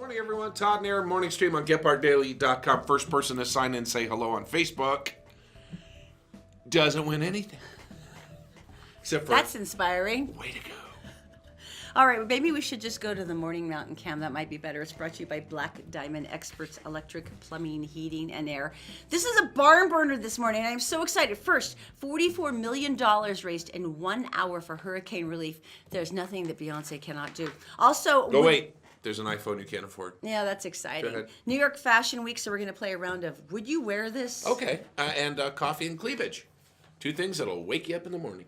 Morning, everyone. Todd and Erin, morning stream on GetBarkDaily.com. First person to sign in, say hello on Facebook, doesn't win anything. Except for... That's inspiring. Way to go. All right, maybe we should just go to the morning mountain cam. That might be better. It's brought to you by Black Diamond Experts Electric Plumbing, Heating, and Air. This is a barn burner this morning, and I'm so excited. First, $44 million raised in 1 hour for hurricane relief. There's nothing that Beyonce cannot do. Also... Oh, wait. There's an iPhone you can't afford. Yeah, that's exciting. Go ahead. New York Fashion Week, so we're going to play a round of Would You Wear This? Okay. And coffee and cleavage. Two things that'll wake you up in the morning.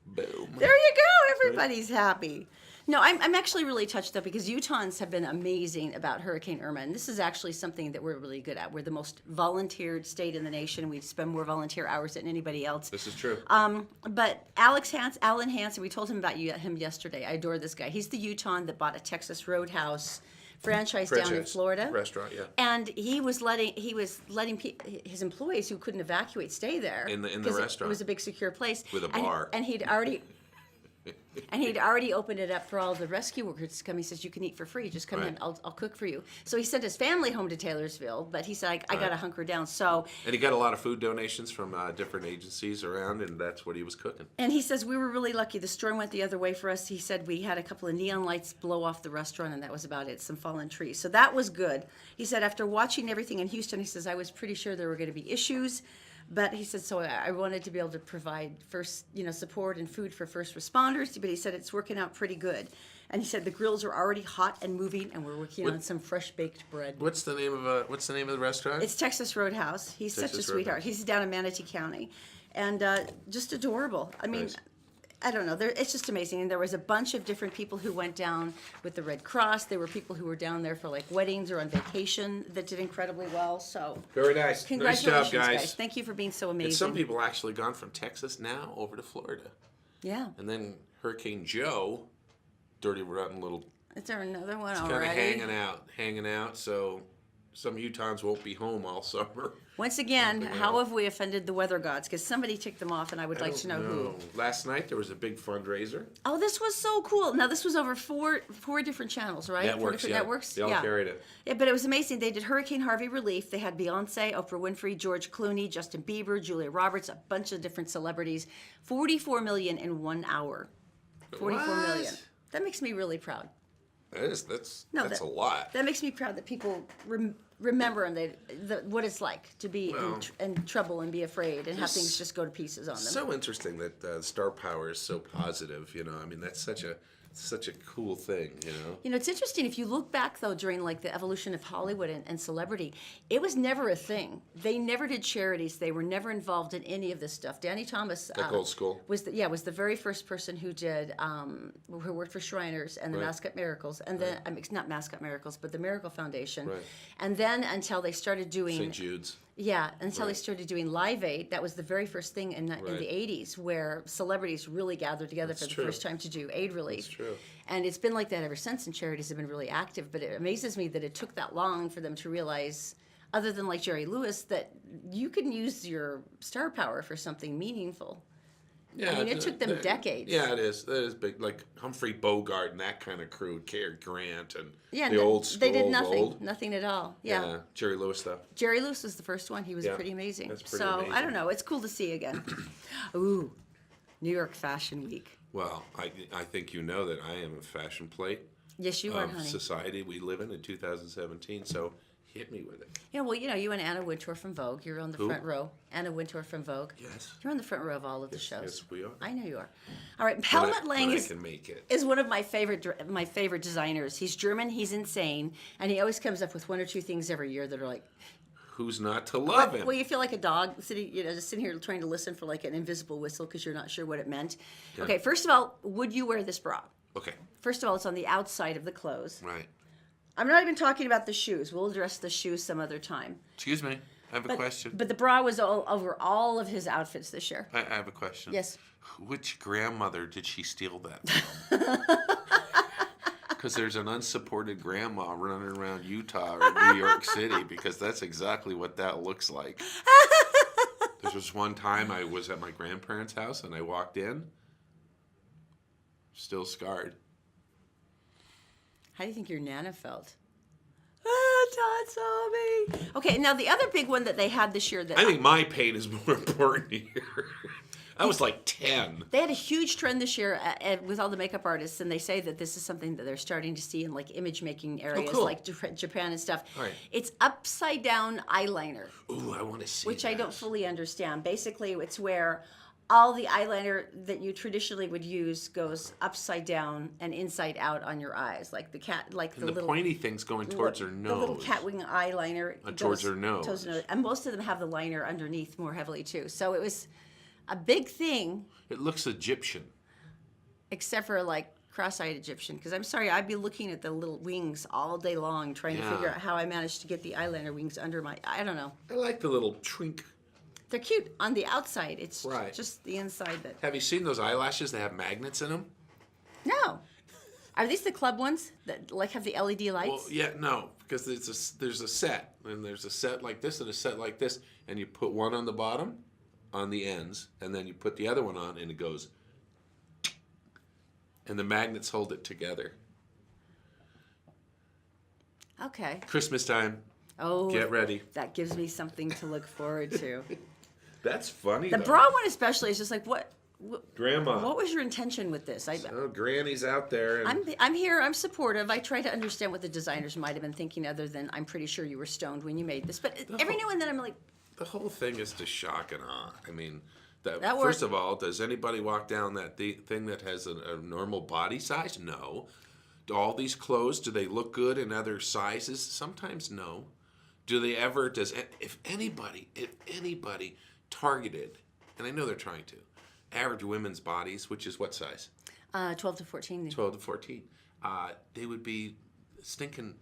Boom. There you go. Everybody's happy. No, I'm actually really touched up because Utahns have been amazing about Hurricane Irma, and this is actually something that we're really good at. We're the most volunteered state in the nation. We spend more volunteer hours than anybody else. This is true. But Alan Hansen, we told him about him yesterday. I adore this guy. He's the Utahn that bought a Texas Roadhouse franchise down in Florida. Restaurant, yeah. And he was letting his employees who couldn't evacuate stay there in the restaurant. It was a big secure place With a bar. And he'd already opened it up for all the rescue workers to come. He says, you can eat for free. Just come in. I'll cook for you. So he sent his family home to Taylorsville, but he said, I got to hunker down. So. And he got a lot of food donations from different agencies around, and that's what he was cooking. And he says, we were really lucky. The storm went the other way for us. He said we had a couple of neon lights blow off the restaurant, and that was about it. Some fallen trees. So that was good. He said, after watching everything in Houston, he says, I was pretty sure there were going to be issues. But he said, so I wanted to be able to provide support and food for first responders. But he said it's working out pretty good. And he said the grills are already hot and moving, and we're working on some fresh baked bread. What's the name of the restaurant? It's Texas Roadhouse. He's such a sweetheart. He's down in Manatee County, and just adorable. I mean. Nice. I don't know. It's just amazing. And there was a bunch of different people who went down with the Red Cross. There were people who were down there for like weddings or on vacation that did incredibly well. So very nice. Congratulations, nice job, guys. Thank you for being so amazing. And some people actually gone from Texas now over to Florida. Yeah. And then Hurricane Joe, dirty rotten little. Is there another one already? Kind of hanging out. So some Utahns won't be home all summer. Once again, how have we offended the weather gods? Because somebody ticked them off, and I would like to know who. Last night there was a big fundraiser. Oh, this was so cool. Now, this was over four different channels, right? Networks, 4 different networks? They all carried it. Yeah, but it was amazing. They did Hurricane Harvey relief. They had Beyonce, Oprah Winfrey, George Clooney, Justin Bieber, Julia Roberts, a bunch of different celebrities. $44 million in 1 hour. $44 million. That makes me really proud. That's a lot. That makes me proud that people remember what it's like to be in trouble and be afraid and have things just go to pieces on them. So interesting that star power is so positive. I mean, that's such a cool thing. It's interesting if you look back though during like the evolution of Hollywood and celebrity, it was never a thing. They never did charities. They were never involved in any of this stuff. Danny Thomas, like old school, was the very first person who did who worked for Shriners and the Mascot Miracles, and then not Mascot Miracles, but the Miracle Foundation, and then until they started doing St. Jude's. Yeah, until they started doing Live Aid. That was the very first thing in the 80s where celebrities really gathered together for the first time to do aid relief. That's true. And it's been like that ever since, and charities have been really active. But it amazes me that it took that long for them to realize, other than like Jerry Lewis, that you can use your star power for something meaningful. Yeah, I mean, it took them decades. Yeah, it is. That is big. Like Humphrey Bogart and that kind of crew, Cary Grant and the old school. They did nothing. Nothing at all. Yeah. Jerry Lewis, though. Jerry Lewis was the first one. He was pretty amazing. That's pretty amazing. I don't know. It's cool to see again. Ooh, New York Fashion Week. Well, I think you know that I am a fashion plate. Yes, you are, honey. Society we live in 2017, so hit me with it. Yeah, well, you and Anna Wintour from Vogue. You're on the front row. Anna Wintour from Vogue. Yes. You're on the front row of all of the shows. Yes, we are. I know you are. All right, Helmut Lang is one of my favorite designers. He's German. He's insane, and he always comes up with one or two things every year that are like. Who's not to love him? Well, you feel like a dog sitting, just sitting here trying to listen for like an invisible whistle because you're not sure what it meant. Yeah. Okay, first of all, would you wear this bra? Okay. First of all, it's on the outside of the clothes. Right. I'm not even talking about the shoes. We'll address the shoes some other time. Excuse me. I have a question. But the bra was all over all of his outfits this year. I have a question. Yes. Which grandmother did she steal that from? Because there's an unsupported grandma running around Utah or New York City, because that's exactly what that looks like. There was one time I was at my grandparents' house and I walked in, still scarred. How do you think your Nana felt? Todd saw me. Okay, now the other big one that they had this year that I think my pain is more important here. I was like 10. they had a huge trend this year with all the makeup artists, and they say that this is something that they're starting to see in like image making areas cool. like Japan and stuff. Right. It's upside down eyeliner, Ooh, I want to see which that. I don't fully understand. Basically, it's where all the eyeliner that you traditionally would use goes upside down and inside out on your eyes, like the cat, like And the little pointy thing's going towards her nose. the little cat wing eyeliner towards goes her nose. and most of them have the liner underneath more heavily too. So it was a big thing, It looks Egyptian. except for like cross-eyed Egyptian. Because I'm sorry, I'd be looking at the little wings all day long trying to figure out how I managed to get the eyeliner wings under my. I don't know. I like the little trink. They're cute on the outside. It's Right. just the inside that. Have you seen those eyelashes that have magnets in them? No. Are these the club ones that like have the LED lights? Well, yeah, no, because there's a set, and there's a set like this and a set like this, and you put one on the bottom, on the ends, and then you put the other one on, and it goes, and the magnets hold it together. Okay. Christmas time, Oh, get ready. that gives me something to look forward to. That's funny. The though. bra one especially is just like what Grandma. what was your intention with this? Oh, Granny's out there. And I'm here. I'm supportive. I try to understand what the designers might have been thinking, other than I'm pretty sure you were stoned when you made this. But every now and then I'm like, the whole thing is to shock and awe. I mean, That first worked. of all, does anybody walk down that thing that has a normal body size? No. Do all these clothes, do they look good in other sizes? Sometimes no. Do they ever, if anybody targeted, and I know they're trying to, average women's bodies, which is what size? 12 to 14. 12 to 14. They would be stinking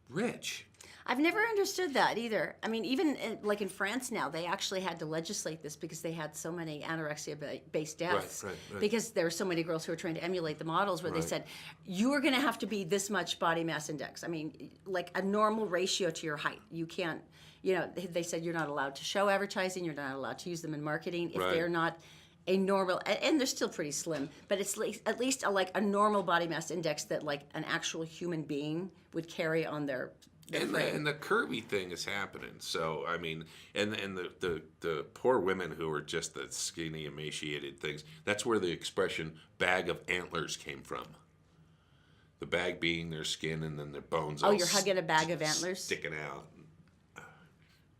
rich. I've never understood that either. I mean, even like in France now, they actually had to legislate this because they had so many anorexia-based deaths. Right. Because there were so many girls who were trying to emulate the models where they Right. said, you are going to have to be this much body mass index. I mean, like a normal ratio to your height. You can't, they said you're not allowed to show advertising. You're not allowed to use them in marketing if Right. they're not a normal, and they're still pretty slim, but it's at least a normal body mass index that like an actual human being would carry on their frame. And the curvy thing is happening. So I mean, and the poor women who are just the skinny, emaciated things. That's where the expression "bag of antlers" came from. The bag being their skin, and then their bones. Oh, all you're hugging a bag of antlers? sticking out.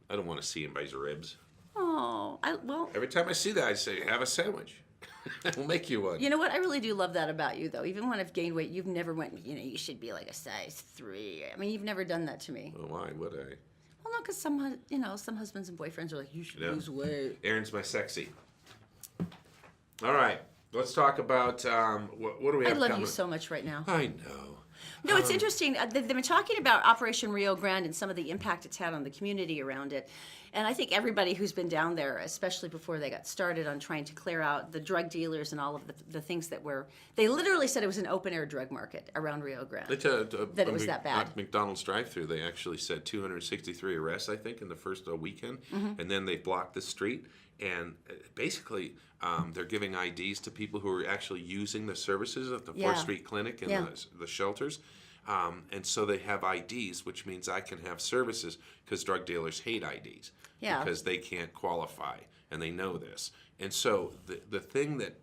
I don't want to see anybody's ribs. Oh, Every time I see that, I say, "Have a sandwich. We'll make you one." you know what? I really do love that about you, though. Even when I've gained weight, you've never went, you should be like a size 3. I mean, you've never done that to me. Well, why would I? Well, no, because some husbands and boyfriends are like, you should lose weight. Erin's my sexy. All right, let's talk about what do we I have love coming? you so much right now. I know. No, it's interesting. They've been talking about Operation Rio Grande and some of the impact it's had on the community around it. And I think everybody who's been down there, especially before they got started on trying to clear out the drug dealers and all of the things that they literally said it was an open-air drug market around Rio Grande. That it was that bad. McDonald's drive-through, they actually said 263 arrests, I think, in the first weekend. Mm-hmm. And then they blocked the street. And basically, they're giving IDs to people who are actually using the services of the 4th Street Clinic and the shelters. And so they have IDs, which means I can have services because drug dealers hate IDs because they can't qualify, and they know this. And so the thing that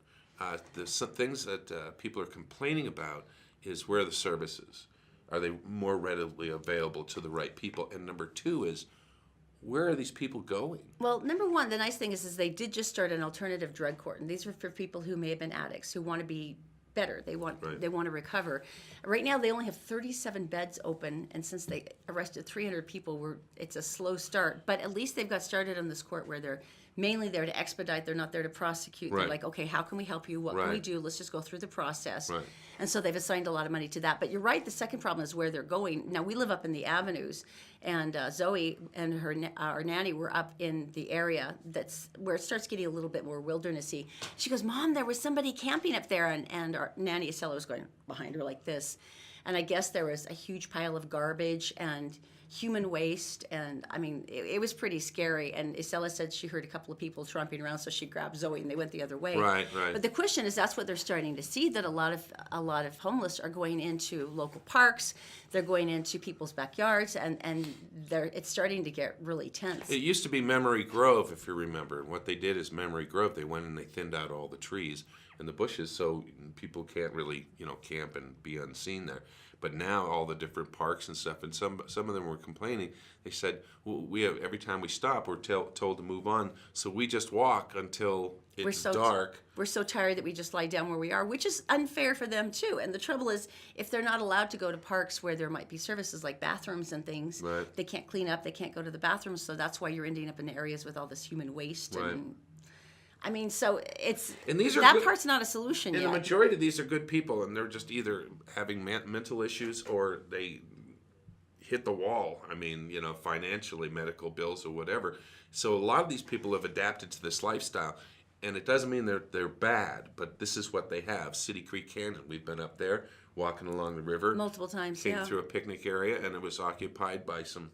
things that people are complaining about is where are the services? Are they more readily available to the right people? And number 2 is, where are these people going? Well, number one, the nice thing is they did just start an alternative drug court, and these are for people who may have been addicts who want to be better. They want to recover. Right now, they only have 37 beds open, and since they arrested 300 people, it's a slow start. But at least they've got started on this court where they're mainly there to expedite. They're not there to prosecute. Right. They're like, okay, how can we help you? What can we Right. do? Let's just go through the process. Right. And so they've assigned a lot of money to that. But you're right. The second problem is where they're going. Now, we live up in the avenues, and Zoe and our nanny were up in the area that's where it starts getting a little bit more wildernessy. She goes, Mom, there was somebody camping up there. And our nanny Estella was going behind her like this. and I guess there was a huge pile of garbage and human waste, and I mean it was pretty scary. And Isela said she heard a couple of people tromping around, so she grabbed Zoe and they went the other way. Right. But the question is, that's what they're starting to see, that a lot of homeless are going into local parks, they're going into people's backyards, and it's starting to get really tense. It used to be Memory Grove, if you remember. And what they did is Memory Grove, they went and they thinned out all the trees and the bushes so people can't really, camp and be unseen there. But now all the different parks and stuff, and some of them were complaining. They said, well, we have, every time we stop, we're told to move on, so we just walk until it's dark. We're so tired that we just lie down where we are, which is unfair for them too. And the trouble is, if they're not allowed to go to parks where there might be services like bathrooms and things, right. They can't clean up, they can't go to the bathrooms, so that's why you're ending up in areas with all this human waste. Right. And I mean, so and these are that good, part's not a solution and yet. the majority of these are good people, and they're just either having mental issues or they hit the wall. I mean, financially, medical bills or whatever. So a lot of these people have adapted to this lifestyle, and it doesn't mean they're bad, but this is what they have. City Creek Canyon, we've been up there walking along the river Multiple times, came through a picnic area, and it was occupied by some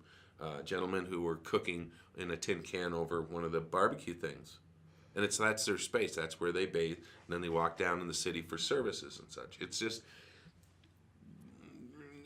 gentlemen who were cooking in a tin can over one of the barbecue things. And that's their space. That's where they bathe. And then they walk down in the city for services and such. It's just,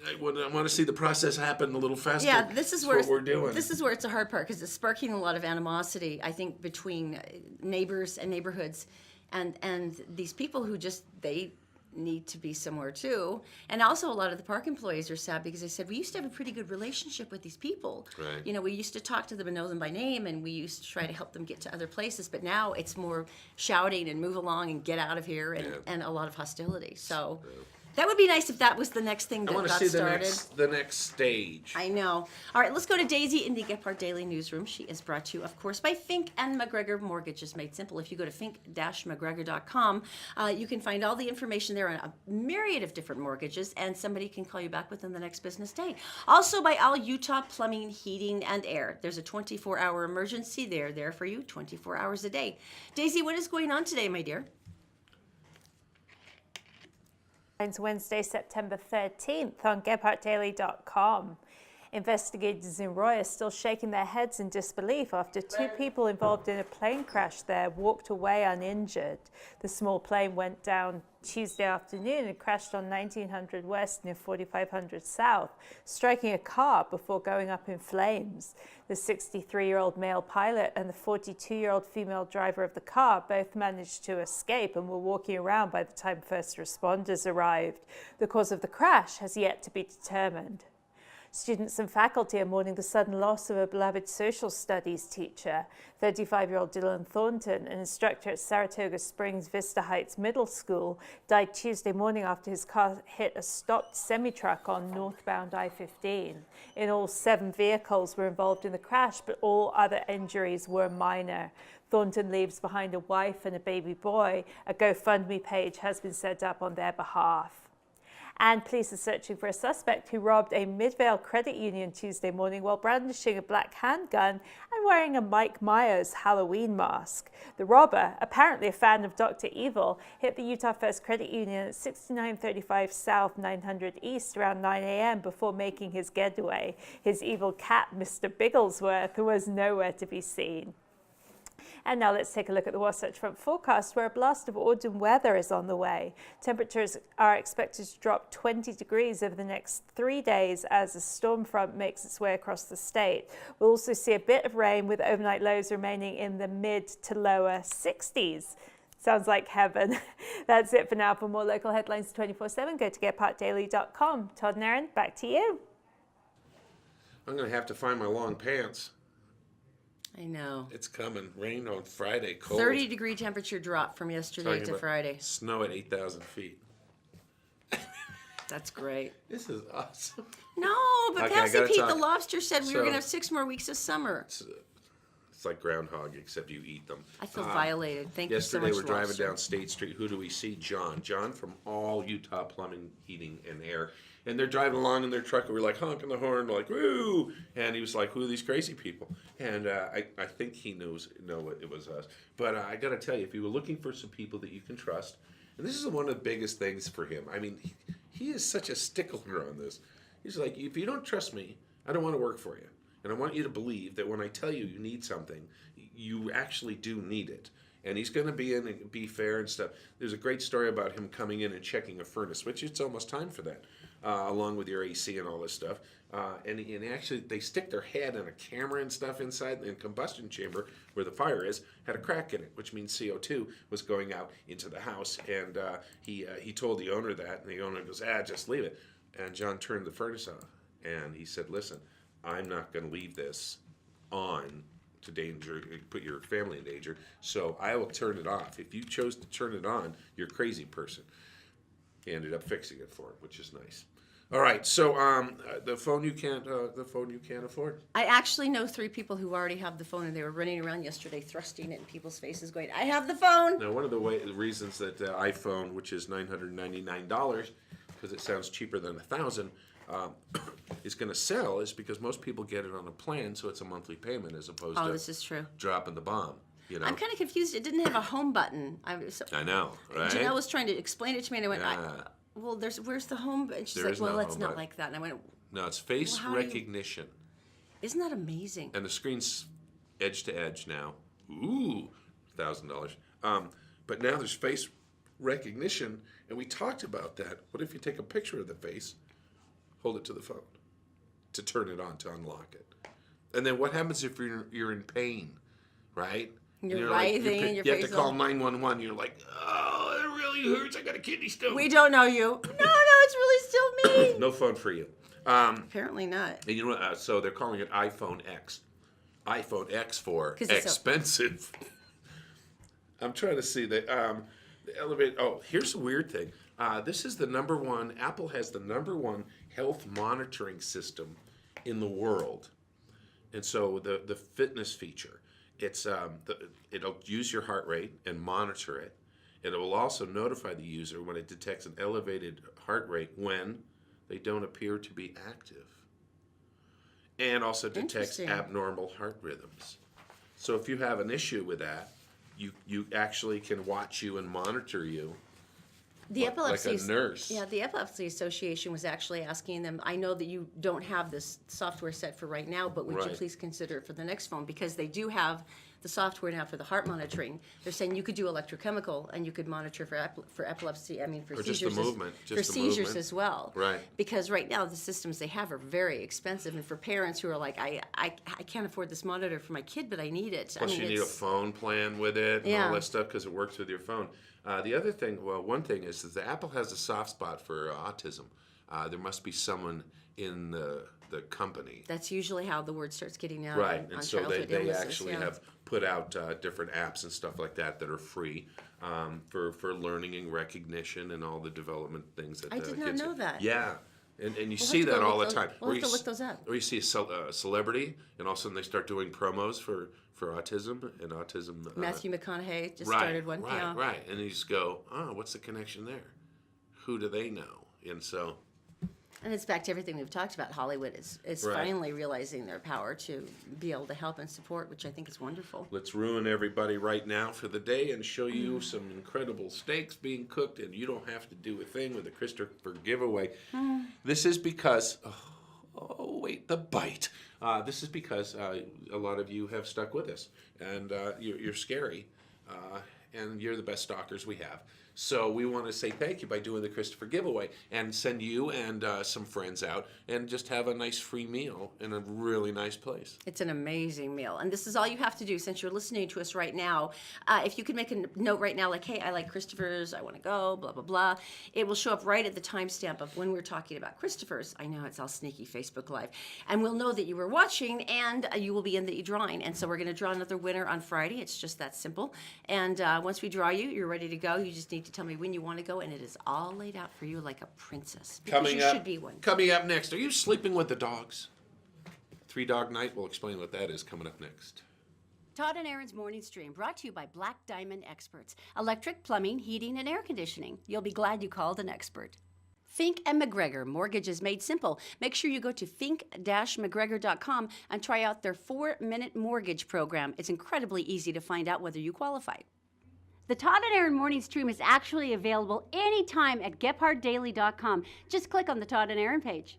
I want to see the process happen a little faster. Yeah, this is where what we're doing. This is where it's a hard part, because it's sparking a lot of animosity, I think, between neighbors and neighborhoods, and these people who they need to be somewhere too. And also a lot of the park employees are sad because they said, we used to have a pretty good relationship with these people. Right. We used to talk to them and know them by name, and we used to try to help them get to other places, but now it's more shouting and move along and get out of here, and a lot of hostility. So that would be nice if that was the next thing that got started. I want to see the next stage. I know. All right, let's go to Daisy in the Gephardt Daily Newsroom. She is brought to you, of course, by Fink and McGregor Mortgages Made Simple. If you go to fink-mcgregor.com, you can find all the information there on a myriad of different mortgages, and somebody can call you back within the next business day. Also by All Utah Plumbing, Heating, and Air. There's a 24-hour emergency. They're there for you 24 hours a day. Daisy, what is going on today, my dear? Wednesday, September 13th on GephardtDaily.com. Investigators in Roy are still shaking their heads in disbelief after two people involved in a plane crash there walked away uninjured. The small plane went down Tuesday afternoon and crashed on 1900 West near 4500 South, striking a car before going up in flames. The 63-year-old male pilot and the 42-year-old female driver of the car both managed to escape and were walking around by the time first responders arrived. The cause of the crash has yet to be determined. Students and faculty are mourning the sudden loss of a beloved social studies teacher. 35-year-old Dylan Thornton, an instructor at Saratoga Springs Vista Heights Middle School, died Tuesday morning after his car hit a stopped semi-truck on northbound I-15. In all, 7 vehicles were involved in the crash, but all other injuries were minor. Thornton leaves behind a wife and a baby boy. A GoFundMe page has been set up on their behalf. And police are searching for a suspect who robbed a Midvale credit union Tuesday morning while brandishing a black handgun and wearing a Mike Myers Halloween mask. The robber, apparently a fan of Dr. Evil, hit the Utah First Credit Union at 6935 South 900 East around 9 a.m. before making his getaway. His evil cat, Mr. Bigglesworth, was nowhere to be seen. And now let's take a look at the Wasatch Front forecast, where a blast of autumn weather is on the way. Temperatures are expected to drop 20 degrees over the next 3 days as a storm front makes its way across the state. We'll also see a bit of rain, with overnight lows remaining in the mid to lower 60s. Sounds like heaven. That's it for now. For more local headlines 24/7, go to GephardtDaily.com. Todd and Erin, back to you. I'm going to have to find my long pants. I know. It's coming. Rain on Friday. Cold. 30-degree temperature drop from yesterday Talking to about Friday. Snow at 8,000 feet. That's great. This is awesome. No, but Okay, Passy Pete talk. the lobster said we were So- going to have 6 more weeks of summer. It's like groundhog, except you eat them. I feel violated. Thank you so Yesterday much, we're driving lobster. down State Street. Who do we see? John. John from All Utah Plumbing, Heating, and Air. And they're driving along in their truck, and we're like honking the horn, like, woo! And he was like, who are these crazy people? And I think he know it was us. But I got to tell you, if you were looking for some people that you can trust, and this is one of the biggest things for him. I mean, he is such a stickler on this. He's like, if you don't trust me, I don't want to work for you. And I want you to believe that when I tell you you need something, you actually do need it. And he's going to be in and be fair and stuff. There's a great story about him coming in and checking a furnace, which it's almost time for that, along with your AC and all this stuff. And actually, they stick their head on a camera and stuff inside the combustion chamber where the fire is, had a crack in it, which means CO2 was going out into the house. And he told the owner that, and the owner goes, just leave it. And John turned the furnace on, and he said, listen, I'm not going to leave this on to put your family in danger, so I will turn it off. If you chose to turn it on, you're a crazy person. He ended up fixing it for him, which is nice. All right, so the phone you can't afford. I actually know 3 people who already have the phone, and they were running around yesterday thrusting it in people's faces going, I have the phone. Now, one of the reasons that the iPhone, which is $999, because it sounds cheaper than $1,000, is going to sell is because most people get it on a plan, so it's a monthly payment as opposed to this is true. dropping the bomb. You know? I'm kind of confused. It didn't have a home button. I know, right? Janelle was trying to explain it to me, and I went, Yeah. where's the home button? She's There like, is well, no it's home not button. like that. And I went, No, it's face Well, how do you- recognition. isn't that amazing? And the screen's edge to edge now. Ooh, $1,000. But now there's face recognition, and we talked about that. What if you take a picture of the face, hold it to the phone to turn it on to unlock it? And then what happens if you're in pain, right? You're writhing and your you have face to call all- 911. You're like, oh, it really hurts. I got a kidney stone. We don't know you. No, it's really still me. No phone for you. Apparently not. And you know what? So they're calling it iPhone X. iPhone X for 'Cause it's so- expensive. I'm trying to see the elevator. Oh, here's a weird thing. This is the number one. Apple has the number one health monitoring system in the world, and so the fitness feature. It's it'll use your heart rate and monitor it. And it will also notify the user when it detects an elevated heart rate when they don't appear to be active. And also detects Interesting. abnormal heart rhythms. So if you have an issue with that, you actually can watch you and monitor you. The Like epilepsy a nurse. Yeah, the Epilepsy Association was actually asking them, I know that you don't have this software set for right now, but would you Right. please consider it for the next phone? Because they do have the software now for the heart monitoring. They're saying you could do electrochemical and you could monitor for epilepsy, for Or just the seizures. movement, For just the seizures movement. as well. Right. Because right now the systems they have are very expensive. And for parents who are like, I can't afford this monitor for my kid, but I need it. Plus you need a phone plan with it and Yeah. all that stuff because it works with your phone. The other thing, one thing is that Apple has a soft spot for autism. There must be someone in the company. That's usually how the word starts getting out Right, on and so childhood they illnesses, actually yeah. have put out different apps and stuff like that are free for learning and recognition and all the development things that I the did not kids know have. that. Yeah, and you We'll see have to that go all the look time. those- we'll have to look those up. Or you see a celebrity, and all of a sudden they start doing promos for autism and autism. Matthew McConaughey just right, started one. Right, yeah. right, and you just go, oh, what's the connection there? Who do they know? And so. And it's back to everything we've talked about. Hollywood is Right. finally realizing their power to be able to help and support, which I think is wonderful. Let's ruin everybody right now for the day and show you some incredible steaks being cooked, and you don't have to do a thing with the Christopher giveaway. This is because, wait, the bite. This is because a lot of you have stuck with us, and you're scary, and you're the best stalkers we have. So we want to say thank you by doing the Christopher giveaway and send you and some friends out and just have a nice free meal in a really nice place. It's an amazing meal. And this is all you have to do since you're listening to us right now. If you could make a note right now, like, hey, I like Christopher's, I want to go, blah, blah, blah. It will show up right at the timestamp of when we're talking about Christopher's. I know it's all sneaky Facebook Live. And we'll know that you were watching and you will be in the drawing. And so we're going to draw another winner on Friday. It's just that simple. And once we draw you, you're ready to go. You just need to tell me when you want to go, and it is all laid out for you like a princess. Because you should be one. Coming up next, are you sleeping with the dogs? 3-Dog Night, we'll explain what that is coming up next. Todd and Erin's Morning Stream, brought to you by Black Diamond Experts. Electric, plumbing, heating, and air conditioning. You'll be glad you called an expert. Fink and McGregor, mortgages made simple. Make sure you go to fink-mcgregor.com and try out their 4-minute mortgage program. It's incredibly easy to find out whether you qualify. The Todd and Erin morning stream is actually available anytime at GephardtDaily.com. Just click on the Todd and Erin page.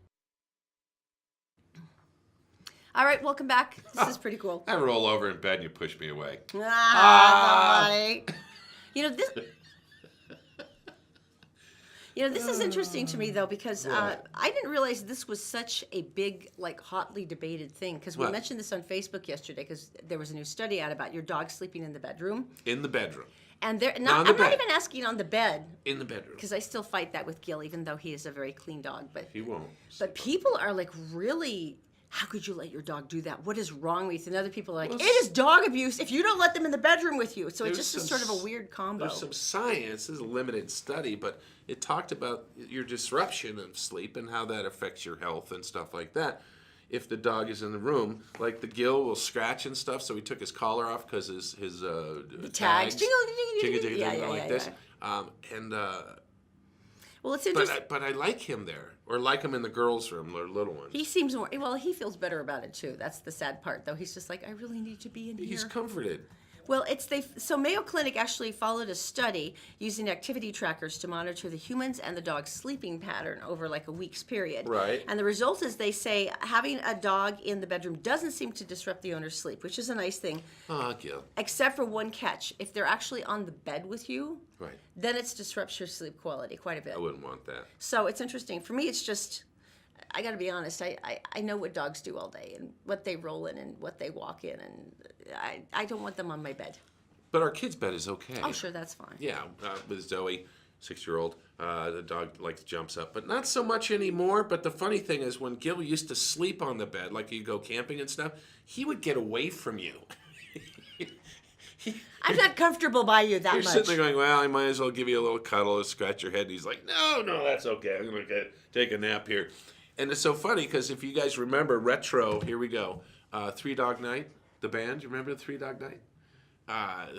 All right, welcome back. This is pretty cool. I roll over in bed and you push me away. Somebody. You know, this... this is interesting to me, though, because I didn't realize this was such a big, like, hotly debated thing. Because we What? mentioned this on Facebook yesterday, because there was a new study out about your dog sleeping in the bedroom. In the bedroom. And they're on not, the I'm not bed. even asking on the bed, In the bedroom. because I still fight that with Gil, even though he is a very clean dog. He won't. But people are, like, really... How could you let your dog do that? What is wrong with you? And other people are like, Well, it is dog abuse if you don't let them in the bedroom with you. So it There's just is some sort of a weird combo. There's some science. This is a limited study, but it talked about your disruption of sleep and how that affects your health and stuff like that. If the dog is in the room, like the Gil will scratch and stuff, so he took his collar off because his tags. jingle, Yeah, like yeah, this. yeah. Well, it's interesting. But I like him there, or like him in the girls' room, the little ones. He seems more, well, he feels better about it too. That's the sad part, though. He's just like, I really need to be in He's here. comforted. Well, so Mayo Clinic actually followed a study using activity trackers to monitor the humans and the dog's sleeping pattern over like a week's period. Right. And the result is they say having a dog in the bedroom doesn't seem to disrupt the owner's sleep, which is a nice thing, Ah, Gil. except for one catch. If they're actually on the bed with you, Right. then it disrupts your sleep quality quite a bit. I wouldn't want that. So it's interesting. For me, it's just, I got to be honest, I know what dogs do all day and what they roll in and what they walk in, and I don't want them on my bed. But our kid's bed is okay. Oh, sure, that's fine. Yeah, with Zoe, 6-year-old, the dog like jumps up, but not so much anymore. But the funny thing is, when Gil used to sleep on the bed, like you go camping and stuff, he would get away from you. I'm not comfortable by you that You're much. sitting there going, well, I might as well give you a little cuddle or scratch your head. And he's like, no, that's okay. I'm going to take a nap here. And it's so funny because if you guys remember retro, here we go, Three Dog Night, the band. You remember the Three Dog Night?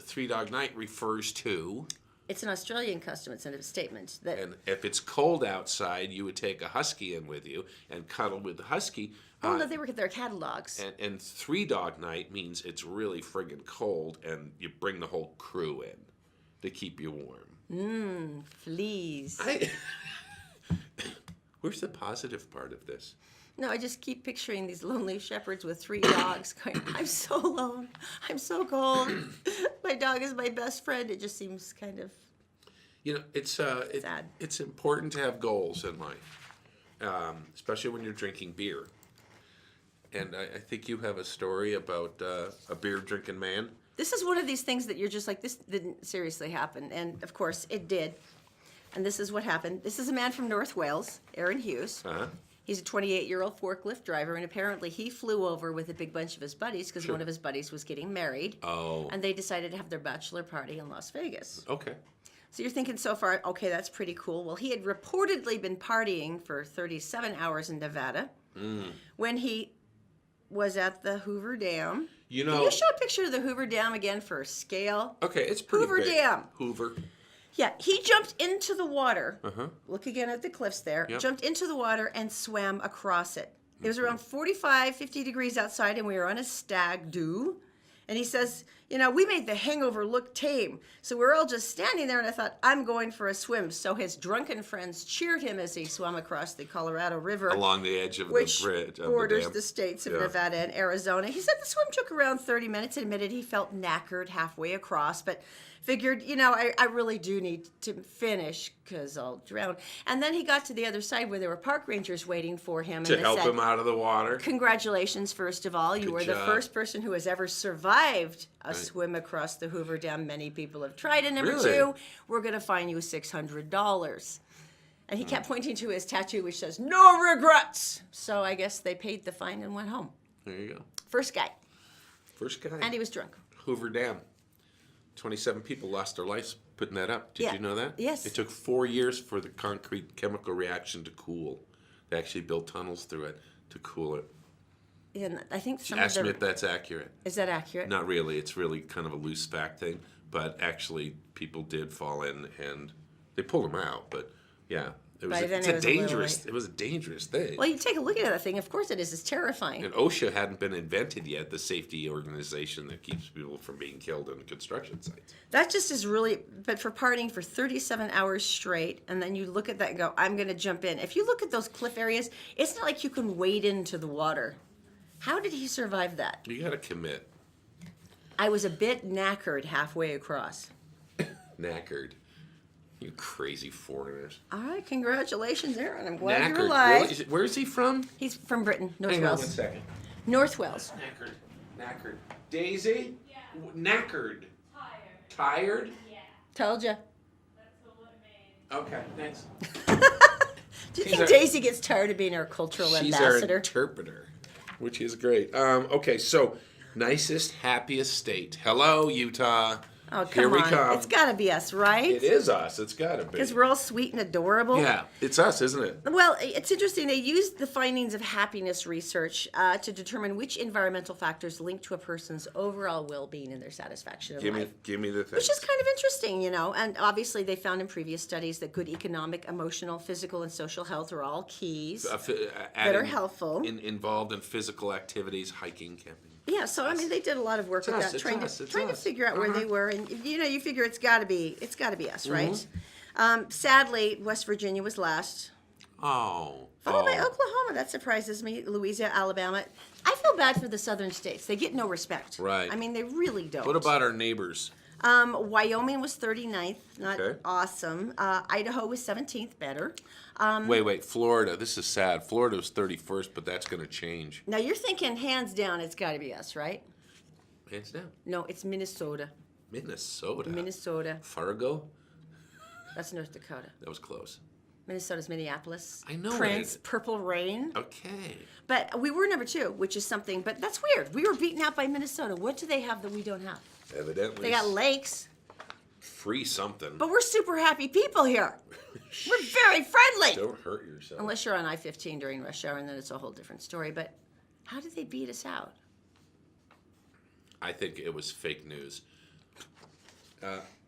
Three Dog Night refers to, It's an Australian custom. It's a statement that. and if it's cold outside, you would take a husky in with you and cuddle with the husky. Oh no, they were their catalogs. And Three Dog Night means it's really friggin' cold, and you bring the whole crew in to keep you warm. Fleas. Where's the positive part of this? No, I just keep picturing these lonely shepherds with 3 dogs going, I'm so alone. I'm so cold. My dog is my best friend. It just seems kind of You know, sad. It's important to have goals in life, especially when you're drinking beer. And I think you have a story about a beer drinking man. This is one of these things that you're just like, this didn't seriously happen. And of course, it did. And this is what happened. This is a man from North Wales, Erin Hughes. He's a 28-year-old forklift driver, and apparently he flew over with a big bunch of his buddies because one of his buddies was getting married. Oh. And they decided to have their bachelor party in Las Vegas. Okay. So you're thinking so far, okay, that's pretty cool. Well, he had reportedly been partying for 37 hours in Nevada when he was at the Hoover Dam. You know. Can you show a picture of the Hoover Dam again for scale? Okay, it's pretty Hoover big. Dam. Hoover. Yeah, he jumped into the water. Look again at the cliffs there. Yep. Jumped into the water and swam across it. It was around 45, 50 degrees outside, and we were on a stag do. And he says, you know, we made the hangover look tame. So we were all just standing there, and I thought, I'm going for a swim. So his drunken friends cheered him as he swam across the Colorado River, Along the edge of which the bridge. Of borders the, dam. the states of Yeah. Nevada and Arizona. He said the swim took around 30 minutes and admitted he felt knackered halfway across, but figured, you know, I really do need to finish because I'll drown. And then he got to the other side where there were park rangers waiting for him. To and they help said, him out of the water. congratulations, first of all. You Good were the job. first person who has ever survived a swim across the Hoover Dam. Many people have tried. And number Really? 2, we're going to fine you $600. And he kept pointing to his tattoo, which says, no regrets. So I guess they paid the fine and went home. There you go. First guy. First guy. And he was drunk. Hoover Dam. 27 people lost their lives putting that up. Did Yeah. you know that? Yes. It took 4 years for the concrete chemical reaction to cool. They actually built tunnels through it to cool it. And I think some Ask of me the... if that's accurate. Is that accurate? Not really. It's really kind of a loose fact thing. But actually, people did fall in and they pulled them out. But yeah, By then It's it a was a little dangerous. late. It was a dangerous thing. Well, you take a look at that thing. Of course it is. It's terrifying. And OSHA hadn't been invented yet, the safety organization that keeps people from being killed on construction sites. That just is really, but for partying for 37 hours straight, and then you look at that and go, I'm going to jump in. If you look at those cliff areas, it's not like you can wade into the water. How did he survive that? You got to commit. I was a bit knackered halfway across. Knackered. You crazy foreigners. All right, congratulations, Erin. I'm glad Knackered. you're alive. Really? Where's he from? He's from Britain, North Hang on Wales. 1 second. North Wales. Knackered. Daisy? Yeah. Knackered. Tired? Yeah. Told you. Okay, thanks. Do you think Daisy gets tired of being our cultural She's our ambassador? interpreter, which is great. Okay, so nicest, happiest state. Hello, Utah. Oh, Here come we on. come. It's got to be us, right? It is us. It's got to be. Because we're all sweet and adorable. Yeah, it's us, isn't it? Well, it's interesting. They used the findings of happiness research to determine which environmental factors link to a person's overall well-being and their satisfaction in life. Give me the thing. Which is kind of interesting, you know. And obviously, they found in previous studies that good economic, emotional, physical, and social health are all keys that are helpful. Involved in physical activities, hiking, camping. Yeah, so I mean, they did a lot of work with that, trying to figure out where they were, and you know, you figure it's got to be us, right? Sadly, West Virginia was last, Oh. followed by Oklahoma. That surprises me. Louisiana, Alabama. I feel bad for the southern states. They get no respect. Right. I mean, they really don't. What about our neighbors? Wyoming was 39th, not Okay. awesome. Idaho was 17th, better. Wait, Florida. This is sad. Florida was 31st, but that's going to change. Now you're thinking hands down, it's got to be us, right? Hands down. No, it's Minnesota. Minnesota. Minnesota. Fargo? That's North Dakota. That was close. Minnesota's Minneapolis. I know Prince, it. Purple Rain. Okay. But we were number 2, which is something, but that's weird. We were beaten out by Minnesota. What do they have that we don't have? Evidently. They got lakes, free something. but we're super happy people here. We're very friendly. Don't hurt yourself. Unless you're on I-15 during rush hour, and then it's a whole different story. But how did they beat us out? I think it was fake news.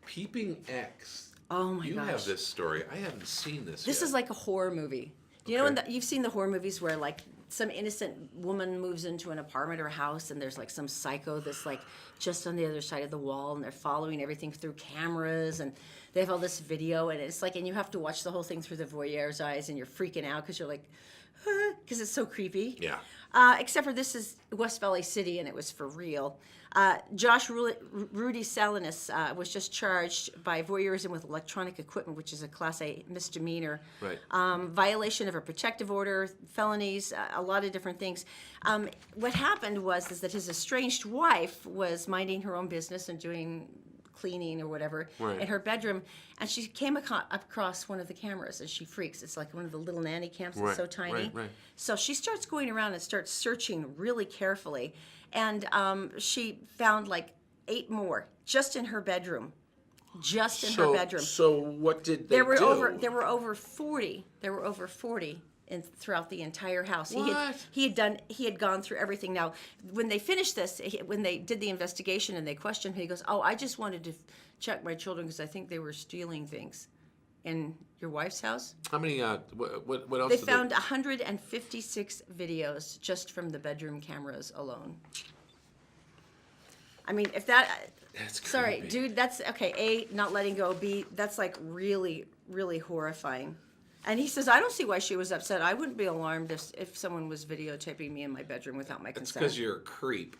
Peeping X. Oh my You gosh. have this story. I haven't seen this This yet. is like a horror movie. You know, Okay. you've seen the horror movies where like some innocent woman moves into an apartment or a house, and there's like some psycho that's like just on the other side of the wall, and they're following everything through cameras, and they have all this video, and it's like, and you have to watch the whole thing through the voyeur's eyes, and you're freaking out because you're like, because it's so creepy. Yeah. Except for this is West Valley City, and it was for real. Rudy Salinas was just charged by voyeurism with electronic equipment, which is a Class A misdemeanor. Right. Violation of a protective order, felonies, a lot of different things. What happened is that his estranged wife was minding her own business and doing cleaning or whatever Right. in her bedroom, and she came across one of the cameras, and she freaks. It's like one of the little nanny cams. It's Right, so tiny. right. So she starts going around and starts searching really carefully, and she found like 8 more just in her bedroom. Just in her bedroom. So what did they There were do? over 40. There were over 40 throughout the entire house. What? He had gone through everything. Now, when they finished this, when they did the investigation and they questioned him, he goes, "Oh, I just wanted to check my children because I think they were stealing things." In your wife's house? How many? What else? They did found 156 videos just from the bedroom cameras alone. I mean, if that. That's Sorry, creepy. dude, that's okay. A, not letting go. B, that's like really, really horrifying. And he says, I don't see why she was upset. I wouldn't be alarmed if someone was videotaping me in my bedroom without my It's consent. because you're a creep.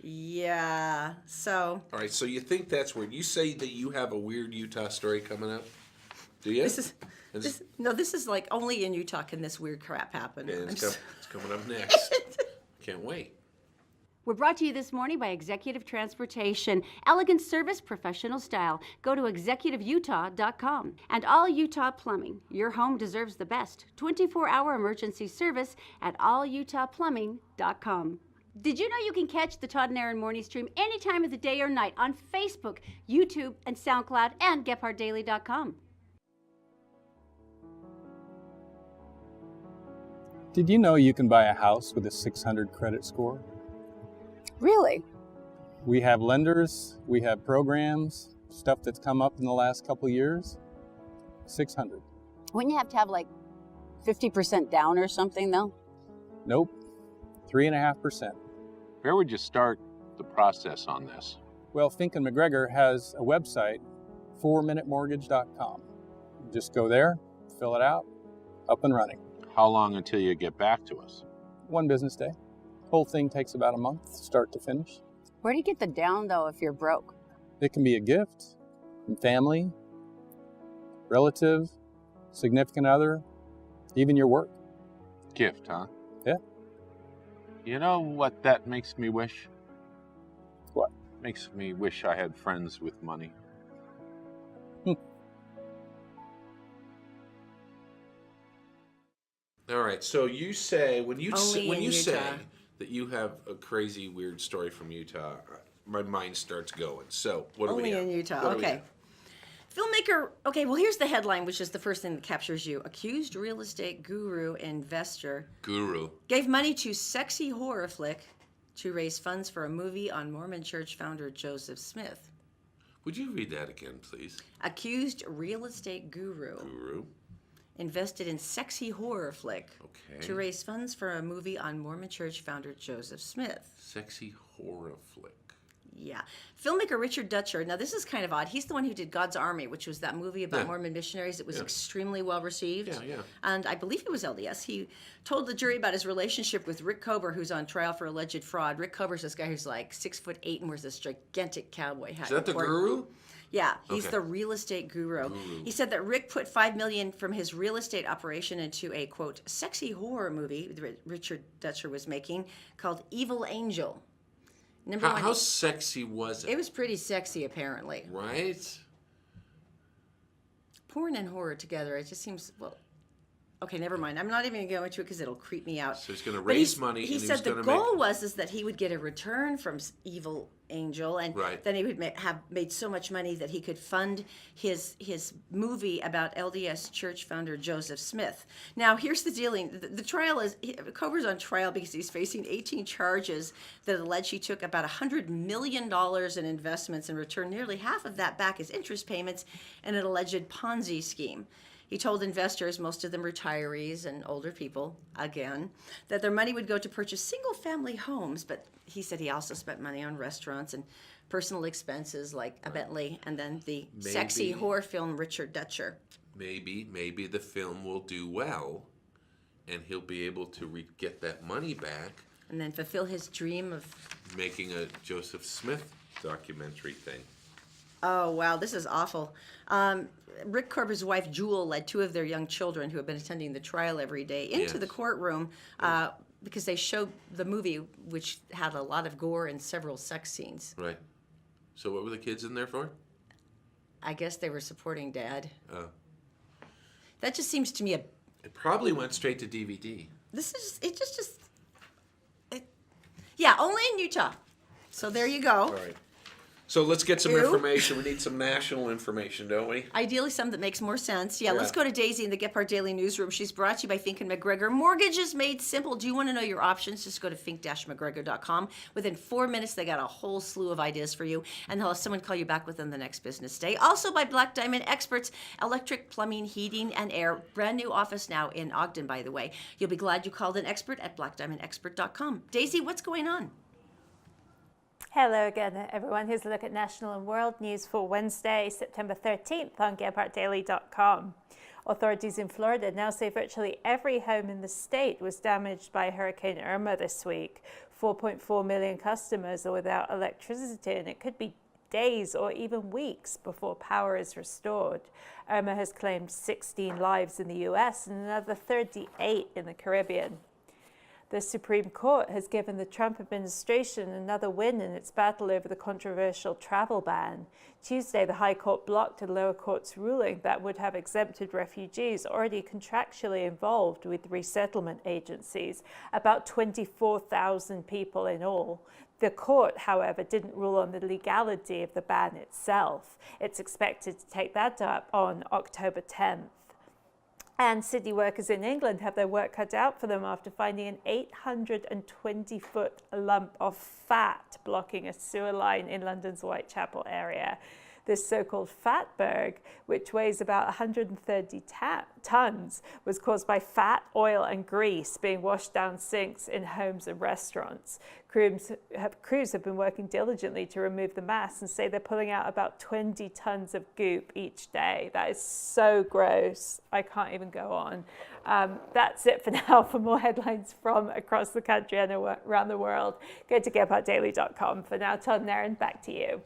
Yeah. So All right. So you think that's weird? You say that you have a weird Utah story coming up. Do you? this is like only in Utah can this weird crap happen. And I'm it's coming up next. Can't wait. We're brought to you this morning by Executive Transportation. Elegant service, professional style. Go to executiveutah.com. And All Utah Plumbing. Your home deserves the best. 24-hour emergency service at allutahplumbing.com. Did you know you can catch the Todd and Erin morning stream any time of the day or night on Facebook, YouTube, and SoundCloud, and GephardtDaily.com? Did you know you can buy a house with a 600 credit score? Really? We have lenders, we have programs, stuff that's come up in the last couple of years. 600. Wouldn't you have to have like 50% down or something though? Nope, 3.5%. Where would you start the process on this? Well, Fink and McGregor has a website, 4minutemortgage.com. Just go there, fill it out, up and running. How long until you get back to us? 1 business day. Whole thing takes about a month, start to finish. Where do you get the down though if you're broke? It can be a gift from family, relative, significant other, even your work. Gift, huh? Yeah. You know what that makes me wish? What? Makes me wish I had friends with money. All right. So you say when you Only in say Utah. that you have a crazy weird story from Utah, my mind starts going. So what do Only we have? in Utah. What do we Okay. have? Filmmaker, okay, well, here's the headline, which is the first thing that captures you. Accused real estate guru investor Guru. gave money to sexy horror flick to raise funds for a movie on Mormon church founder Joseph Smith. Would you read that again, please? Accused real estate guru Guru. invested in sexy horror flick Okay. to raise funds for a movie on Mormon church founder Joseph Smith. Sexy horror flick. Yeah. Filmmaker Richard Dutcher, now this is kind of odd. He's the one who did God's Army, which was that movie about Yeah. Mormon missionaries. It was Yeah. extremely well received. Yeah, yeah. And I believe it was LDS. He told the jury about his relationship with Rick Kober, who's on trial for alleged fraud. Rick Kober's this guy who's like 6'8" and wears this gigantic cowboy hat. Is that the guru? Yeah, he's Okay. the real estate guru. He said that Rick put $5 million from his real estate operation into a, quote, sexy horror movie that Richard Dutcher was making called Evil Angel. Number one, How sexy was it it? was pretty sexy, apparently. Right? Porn and horror together, it just seems, well, okay, never mind. I'm not even going to go into it because it'll creep me out. So he's going to But raise money. He and said he's the going to goal make. was that he would get a return from Evil Angel, and Right. then he would have made so much money that he could fund his movie about LDS Church founder Joseph Smith. Now, here's the dealing. The trial is Cover's on trial because he's facing 18 charges that allege he took about $100 million in investments and returned nearly half of that back as interest payments in an alleged Ponzi scheme. He told investors, most of them retirees and older people, again, that their money would go to purchase single-family homes, but he said he also spent money on restaurants and personal expenses like a Bentley, and then the sexy Maybe. horror film Richard Dutcher. Maybe the film will do well, and he'll be able to get that money back, And then fulfill his dream of, making a Joseph Smith documentary thing. oh, wow, this is awful. Rick Cober's wife, Jewel, led 2 of their young children who have been attending the trial every day into Yes. the courtroom because they showed the movie, which had a lot of gore and several sex scenes. Right. So what were the kids in there for? I guess they were supporting Dad. Oh. That just seems to me It probably went straight to DVD. yeah, only in Utah. So there you go. All right. So let's get some Ew. information. We need some national information, don't we? Ideally, some that makes more sense. Yeah, let's Yeah. go to Daisy in the Gephardt Daily Newsroom. She's brought to you by Fink and McGregor. Mortgages made simple. Do you want to know your options? Just go to fink-mcgregor.com. Within 4 minutes, they got a whole slew of ideas for you, and they'll have someone call you back within the next business day. Also by Black Diamond Experts, electric, plumbing, heating, and air. Brand new office now in Ogden, by the way. You'll be glad you called an expert at blackdiamondexpert.com. Daisy, what's going on? Hello again, everyone. Here's a look at national and world news for Wednesday, September 13th on GephartDaily.com. Authorities in Florida now say virtually every home in the state was damaged by Hurricane Irma this week. 4.4 million customers are without electricity, and it could be days or even weeks before power is restored. Irma has claimed 16 lives in the US and another 38 in the Caribbean. The Supreme Court has given the Trump administration another win in its battle over the controversial travel ban. Tuesday, the High Court blocked a lower court's ruling that would have exempted refugees already contractually involved with resettlement agencies, about 24,000 people in all. The court, however, didn't rule on the legality of the ban itself. It's expected to take that up on October 10th. And city workers in England have their work cut out for them after finding an 820-foot lump of fat blocking a sewer line in London's Whitechapel area. This so-called fatberg, which weighs about 130 tons, was caused by fat, oil, and grease being washed down sinks in homes and restaurants. Crews have been working diligently to remove the mass and say they're pulling out about 20 tons of goop each day. That is so gross. I can't even go on. That's it for now. For more headlines from across the country and around the world, go to gephartdaily.com. For now, Todd and Erin, back to you.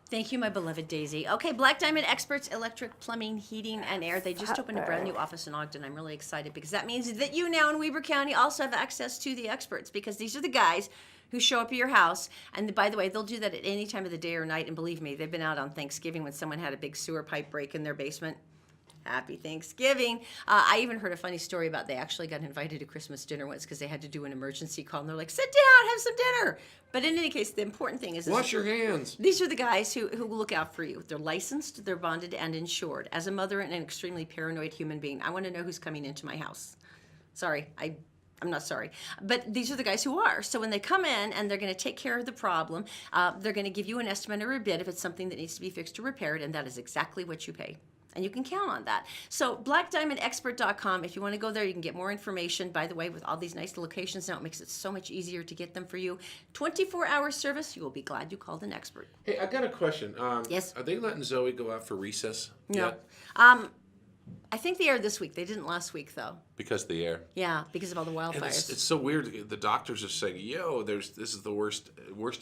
Thank you, my beloved Daisy. Okay, Black Diamond Experts, electric, plumbing, heating, and air. They just opened a brand new office in Ogden. I'm really excited because that means that you now in Weber County also have access to the experts, because these are the guys who show up at your house. And by the way, they'll do that at any time of the day or night. And believe me, they've been out on Thanksgiving when someone had a big sewer pipe break in their basement. Happy Thanksgiving. I even heard a funny story about they actually got invited to Christmas dinner once because they had to do an emergency call. And they're like, sit down, have some dinner. But in any case, the important thing is... Wash your hands. These are the guys who will look out for you. They're licensed, they're bonded, and insured. As a mother and an extremely paranoid human being, I want to know who's coming into my house. Sorry, I'm not sorry. But these are the guys who are. So when they come in and they're going to take care of the problem, they're going to give you an estimate or a bid if it's something that needs to be fixed or repaired, and that is exactly what you pay. And you can count on that. So blackdiamondexpert.com, if you want to go there, you can get more information. By the way, with all these nice locations now, it makes it so much easier to get them for you. 24-hour service. You will be glad you called an expert. Hey, I got a question. Yes? Are they letting Zoe go out for recess? No. yet? I think they aired this week. They didn't last week, though. Because of the air. Yeah, because of all the And wildfires. it's so weird. The doctors are saying, "Yo, this is the worst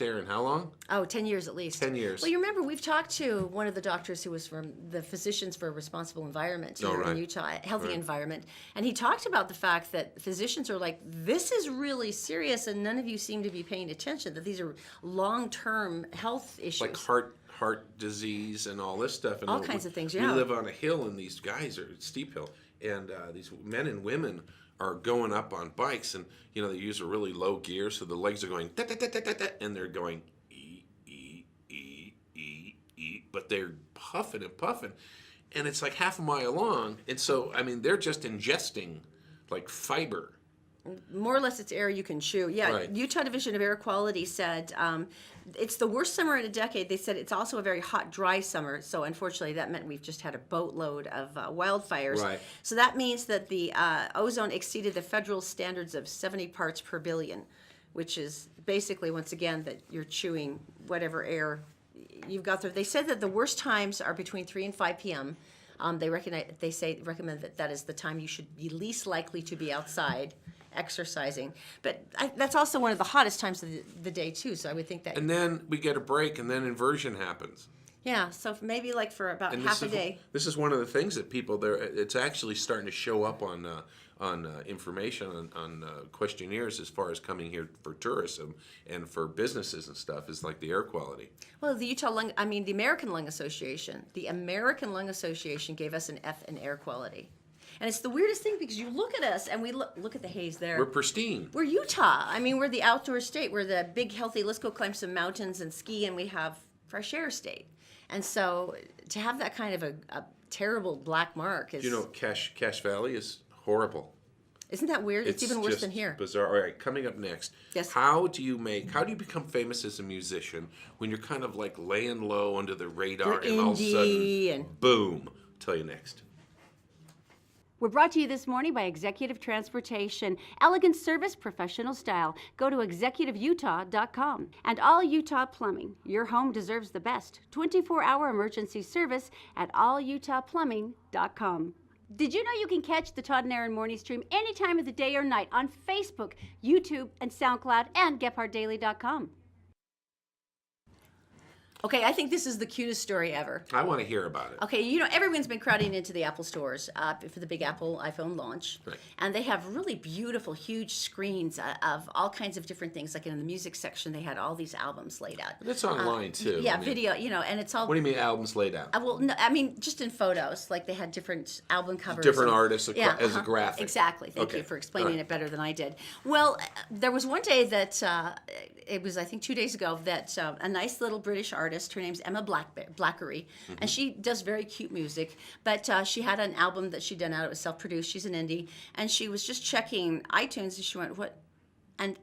air in how long?" Oh, 10 years at least. 10 years. Well, you remember we've talked to one of the doctors who was from the Physicians for a Responsible Environment here right. in Utah, Healthy Right. Environment, and he talked about the fact that physicians are like, this is really serious, and none of you seem to be paying attention, that these are long-term health issues. Like heart disease and all this stuff. And All kinds of things, We yeah. live on a hill, and these guys are steep hill, and these men and women are going up on bikes, and they use a really low gear, so the legs are going da, da, da, da, da, da, and they're going but they're puffing and puffing, and it's like half a mile long, and so they're just ingesting like fiber. More or less, it's air you can chew. Yeah, Right. Utah Division of Air Quality said it's the worst summer in a decade. They said it's also a very hot, dry summer. So unfortunately, that meant we've just had a boatload of wildfires. Right. So that means that the ozone exceeded the federal standards of 70 parts per billion, which is basically, once again, that you're chewing whatever air you've got there. They said that the worst times are between 3 and 5 p.m. They recommend that is the time you should be least likely to be outside exercising, but that's also one of the hottest times of the day too, so I would think that. And then we get a break, and then inversion happens. Yeah, so maybe like for about And half a day. This is one of the things that people there. It's actually starting to show up on information on questionnaires as far as coming here for tourism and for businesses and stuff. Is like the air quality. Well, the American Lung Association. The American Lung Association gave us an F in air quality. And it's the weirdest thing because you look at us and we look at the haze there. We're pristine. We're Utah. We're the outdoor state. We're the big, healthy, let's go climb some mountains and ski, and we have fresh air state. And so to have that kind of a terrible black mark is... Cache Valley is horrible. Isn't that weird? It's even worse just than here. Bizarre. All right, coming up next. Yes. How do you become famous as a musician when you're kind of like laying low under the radar You're and all of a indie sudden, and- boom? Tell you next. We're brought to you this morning by Executive Transportation. Elegant service, professional style. Go to executiveutah.com. And All Utah Plumbing. Your home deserves the best. 24-hour emergency service at allutahplumbing.com. Did you know you can catch the Todd and Erin morning stream any time of the day or night on Facebook, YouTube, and SoundCloud, and gephartdaily.com? Okay, I think this is the cutest story ever. I want to hear about it. Okay, everyone's been crowding into the Apple stores for the big Apple iPhone launch. Right. And they have really beautiful, huge screens of all kinds of different things. Like in the music section, they had all these albums laid out. It's online too. Yeah, video, and it's all... What do you mean albums laid out? Well, no, just in photos. Like they had different album covers. Different and- artists as a graphic. Exactly. Thank Okay. you for explaining All right. it better than I did. Well, there was one day that, it was I think 2 days ago, that a nice little British artist, her name's Emma Blackery, and she does very cute music, but she had an album that she'd done out. It was self-produced. She's an indie, and she was just checking iTunes, and she went, what? And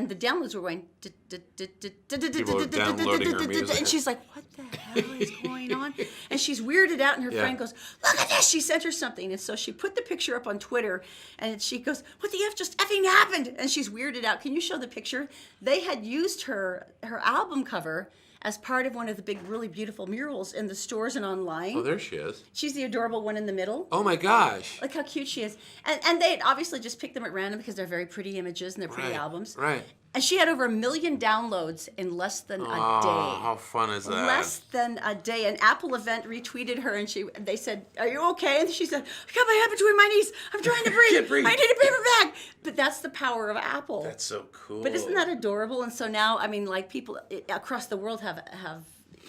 the downloads were going... People are downloading her music. And she's like, what the hell? hell is going on? And she's weirded out, and her friend goes, look at this. She sent her something. And so she put the picture up on Twitter, and she goes, what the F just effing happened? And she's weirded out. Can you show the picture? They had used her album cover as part of one of the big, really beautiful murals in the stores and online. Oh, there she is. She's the adorable one in the middle. Oh my gosh. Look how cute she is. And they obviously just picked them at random because they're very pretty images and they're pretty albums. Right. And she had over 1 million downloads in less than a day. How fun is that? Less than a day. An Apple event retweeted her, and they said, "Are you okay?" And she said, "I got my head between my knees. I'm trying to breathe. Can't breathe. I need a paper bag." But that's the power of Apple. That's so cool. But isn't that adorable? And so now, I mean, like people across the world have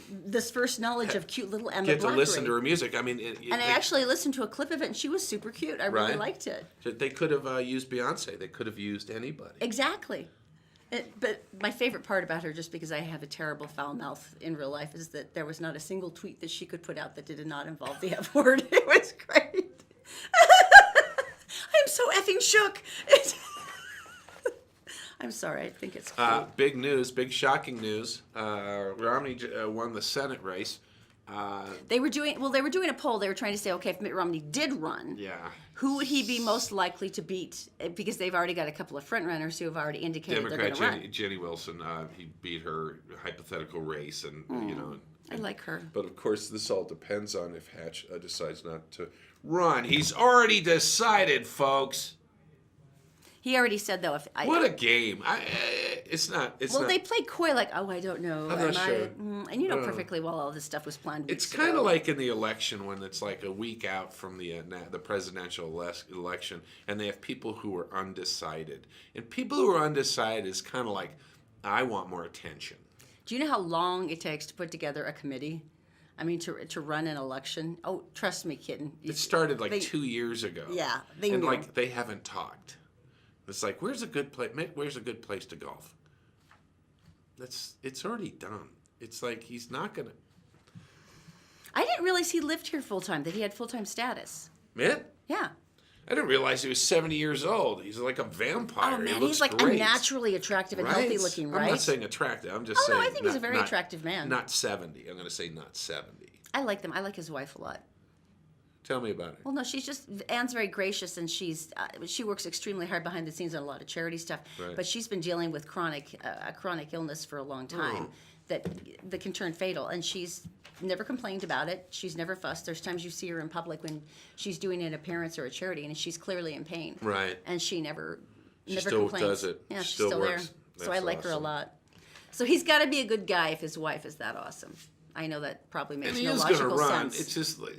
this first knowledge of cute little Emma Get to Blackberry. listen to her music. I mean, And I actually listened to a clip of it, and she was super cute. I really liked it. They could have used Beyonce. They could have used anybody. Exactly. But my favorite part about her, just because I have a terrible foul mouth in real life, is that there was not a single tweet that she could put out that did not involve the F word. It was great. I'm so effing shook. I'm sorry. I think it's cool. Big news, big shocking news. Romney won the Senate race. They were doing a poll. They were trying to say, okay, if Mitt Romney did run, who would he be most likely to beat? Because they've already got a couple of front runners who have already indicated they're going to run. Jenny Wilson, he beat her hypothetical race, and I like her. But of course, this all depends on if Hatch decides not to run. He's already decided, folks. He already said though, What a game! It's not. Well, they played coy, like, oh, I don't know. I'm not sure. And you know perfectly well all this stuff was planned. It's kind of like in the election when it's like a week out from the presidential election, and they have people who are undecided. And people who are undecided is kind of like, I want more attention. Do you know how long it takes to put together a committee? I mean, to run an election. Oh, trust me, kitten. It started 2 years ago. Yeah, and they haven't talked. It's like, where's a good place? Where's a good place to golf? It's already done. It's like he's not gonna. I didn't realize he lived here full time. That he had full time status. Mitt? Yeah. I didn't realize he was 70 years old. He's like a vampire. Oh man, he he's like great. naturally attractive and healthy looking, right? I'm not saying attractive. I'm just saying. No, I think he's a very attractive man. Not 70. I'm going to say not 70. I like them. I like his wife a lot. Tell me about it. Well, no, Anne's very gracious, and she works extremely hard behind the scenes on a lot of charity stuff. Right. But she's been dealing with a chronic illness for a long time that can turn fatal, and she's never complained about it. She's never fussed. There's times you see her in public when she's doing an appearance or a charity, and she's clearly in pain. Right. And she never still complains. does it. Yeah, She she's still still works. there. So I That's like her a awesome. lot. So he's got to be a good guy if his wife is that awesome. I know that probably makes And he no is going to logical run. sense. It's just like,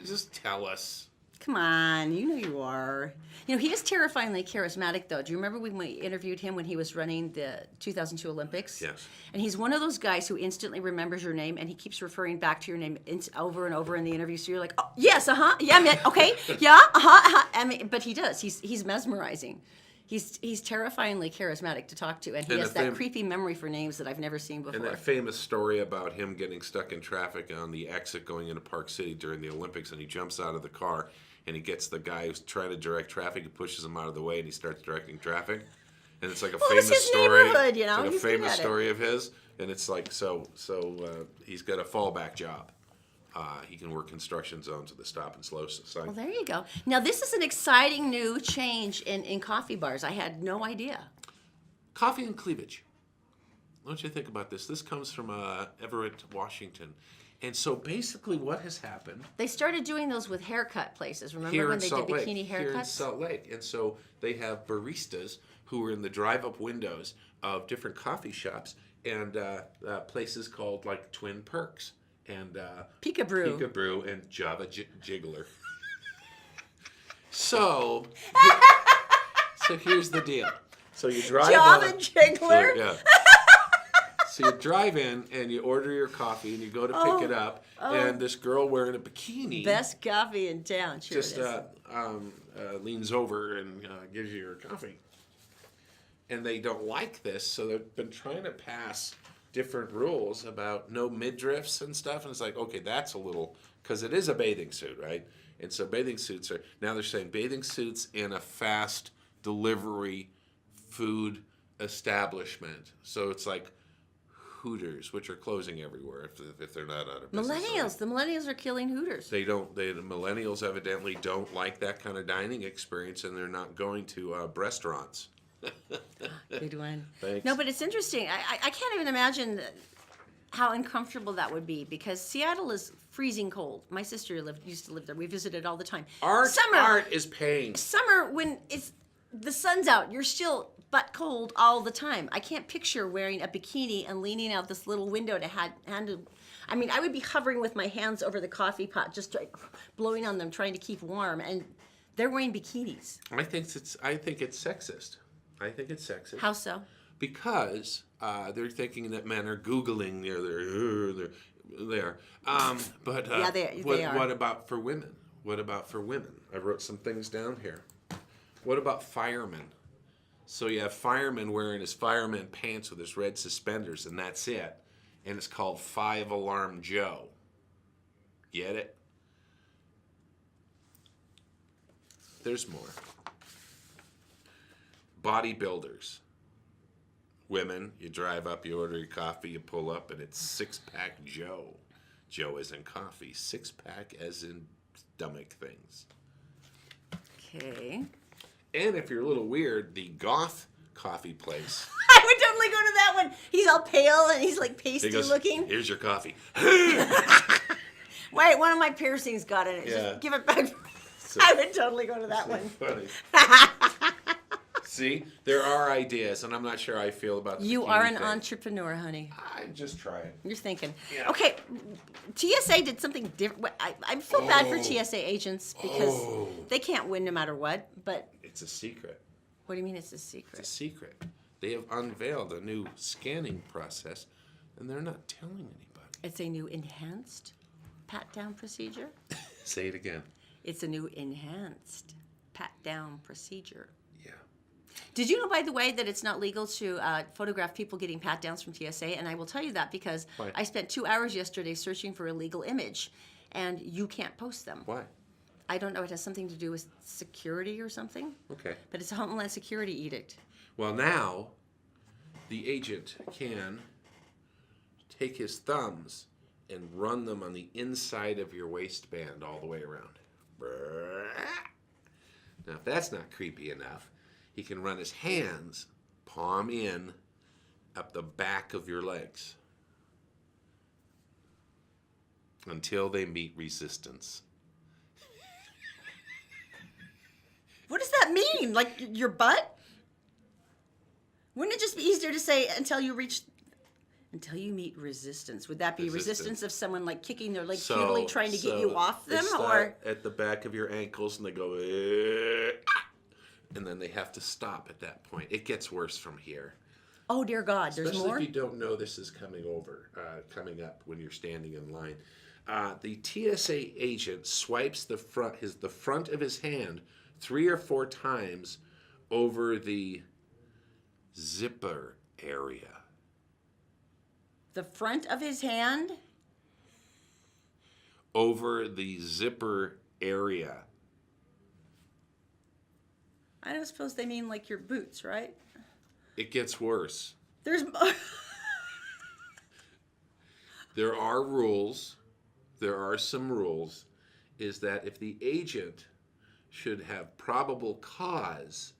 just tell us. Come on, you know you are. You know, he is terrifyingly charismatic, though. Do you remember when we interviewed him when he was running the 2002 Olympics? Yes. And he's one of those guys who instantly remembers your name, and he keeps referring back to your name over and over in the interview. So you're like, oh, yes, yeah, man, okay, yeah, I mean, but he does. He's mesmerizing. He's terrifyingly charismatic to talk to, and he has that creepy memory for names that I've never seen before. And that famous story about him getting stuck in traffic on the exit going into Park City during the Olympics, and he jumps out of the car, and he gets the guy who's trying to direct traffic, he pushes him out of the way, and he starts directing traffic. And it's like a famous it's his story. neighborhood, you know, It's like he's a good famous at it. story of his, and it's like he's got a fallback job. He can work construction zones at the stop and slow sign. Well, there you go. Now, this is an exciting new change in coffee bars. I had no idea. Coffee and cleavage. Don't you think about this? This comes from Everett, Washington. And so basically what has happened They started doing those with haircut places. Remember here when in they Salt did Lake, bikini here in haircuts? Salt Lake. And so they have baristas who are in the drive-up windows of different coffee shops and places called like Twin Perks and Peekaboo. and Java Jiggler. So here's the deal. So you drive Java up- Jiggler? Yeah. So you drive in and you order your coffee and you go to pick it up, and this girl wearing a bikini Best coffee in town. Sure just it is. leans over and gives you your coffee. And they don't like this, so they've been trying to pass different rules about no midriffs and stuff. And it's like, okay, that's a little, because it is a bathing suit, right? And so bathing suits are, now they're saying bathing suits in a fast delivery food establishment. So it's like, Hooters, which are closing everywhere if they're not out of business. The millennials are killing Hooters. The millennials evidently don't like that kind of dining experience, and they're not going to restaurants. Good one. Thanks. No, but it's interesting. I can't even imagine how uncomfortable that would be, because Seattle is freezing cold. My sister used to live there. We visited all the time. Art is pain. Summer, when the sun's out, you're still butt cold all the time. I can't picture wearing a bikini and leaning out this little window to handle. I mean, I would be hovering with my hands over the coffee pot, just blowing on them, trying to keep warm, and they're wearing bikinis. I think it's sexist. I think it's sexist. How so? Because they're thinking that men are Googling they're there. But Yeah, they are. What about for women? What about for women? I wrote some things down here. What about firemen? So you have firemen wearing his fireman pants with his red suspenders, and that's it. And it's called 5 Alarm Joe. Get it? There's more. Bodybuilders. Women, you drive up, you order your coffee, you pull up, and it's 6-pack Joe. Joe as in coffee. 6-pack as in stomach things. Okay. And if you're a little weird, the goth coffee place. I would totally go to that one. He's all pale and he's like pasty He goes, looking. here's your coffee. Wait, one of my piercings got in it. Yeah. Just give it back. So- I would totally go to that one. Funny. See, there are ideas, and I'm not sure how I feel about the You bikini are an thing. entrepreneur, honey. I'm just trying. You're thinking. Yeah. Okay, TSA did something different. I feel bad for TSA agents because they can't win no matter what, but It's a secret. what do you mean it's a secret? It's a secret. They have unveiled a new scanning process, and they're not telling anybody. It's a new enhanced pat-down procedure. Say it again. It's a new enhanced pat-down procedure. Yeah. Did you know, by the way, that it's not legal to photograph people getting pat-downs from TSA? And I will tell you that because Why? I spent 2 hours yesterday searching for a legal image, and you can't post them. Why? I don't know. It has something to do with security or something, Okay. but it's a Homeland Security edict. Well, now the agent can take his thumbs and run them on the inside of your waistband all the way around. Now, if that's not creepy enough, he can run his hands, palm in, up the back of your legs until they meet resistance. What does that mean? Like your butt? Wouldn't it just be easier to say until you meet resistance? Would that be resistance of someone like kicking their leg futilely trying to get you off them, they or start at the back of your ankles and they go, and then they have to stop at that point. It gets worse from here. oh dear God, there's Especially more? if you don't know this is coming up when you're standing in line. The TSA agent swipes the front of his hand 3 or 4 times over the zipper area. The front of his hand? Over the zipper area. I don't suppose they mean like your boots, right? It gets worse. There's There are rules. There are some rules. Is that if the agent should have probable cause,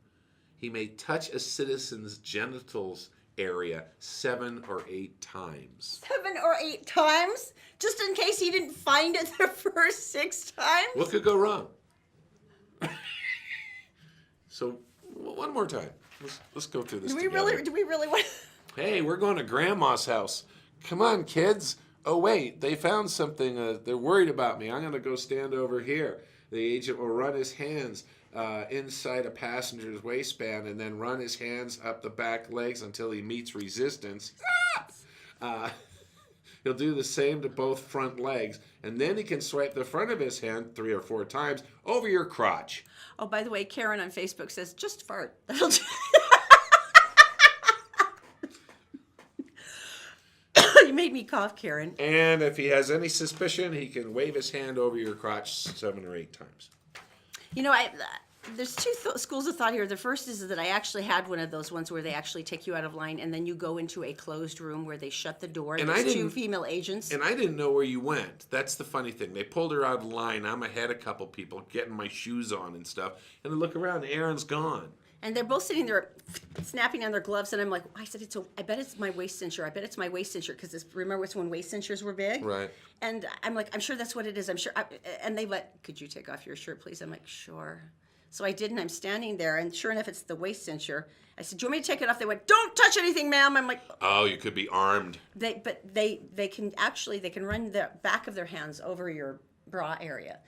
he may touch a citizen's genitals area 7 or 8 times. 7 or 8 times? Just in case he didn't find it the first 6 times? What could go wrong? So, one more time. Let's go through this Do we together. really want? Hey, we're going to Grandma's house. Come on, kids. Oh, wait, they found something. They're worried about me. I'm going to go stand over here. The agent will run his hands inside a passenger's waistband and then run his hands up the back legs until he meets resistance. He'll do the same to both front legs, and then he can swipe the front of his hand 3 or 4 times over your crotch. Oh, by the way, Karen on Facebook says, just fart. That'll do. You made me cough, Karen. And if he has any suspicion, he can wave his hand over your crotch 7 or 8 times. You know, there's two schools of thought here. The first is that I actually had one of those ones where they actually take you out of line and then you go into a closed room where they shut the door. And there's I two didn't- female agents. And I didn't know where you went. That's the funny thing. They pulled her out of line. I'm ahead a couple people, getting my shoes on and stuff. And I look around, Erin's gone. And they're both sitting there snapping on their gloves, and I'm like, I said, I bet it's my waist cincher. I bet it's my waist cincher, because remember it's when waist cinchers were big? Right. And I'm like, I'm sure that's what it is. I'm sure. And they could you take off your shirt, please? I'm like, sure. So I did, and I'm standing there, and sure enough, it's the waist cincher. I said, do you want me to take it off? They went, don't touch anything, ma'am. I'm like, Oh, you could be armed. they can run the back of their hands over your bra area,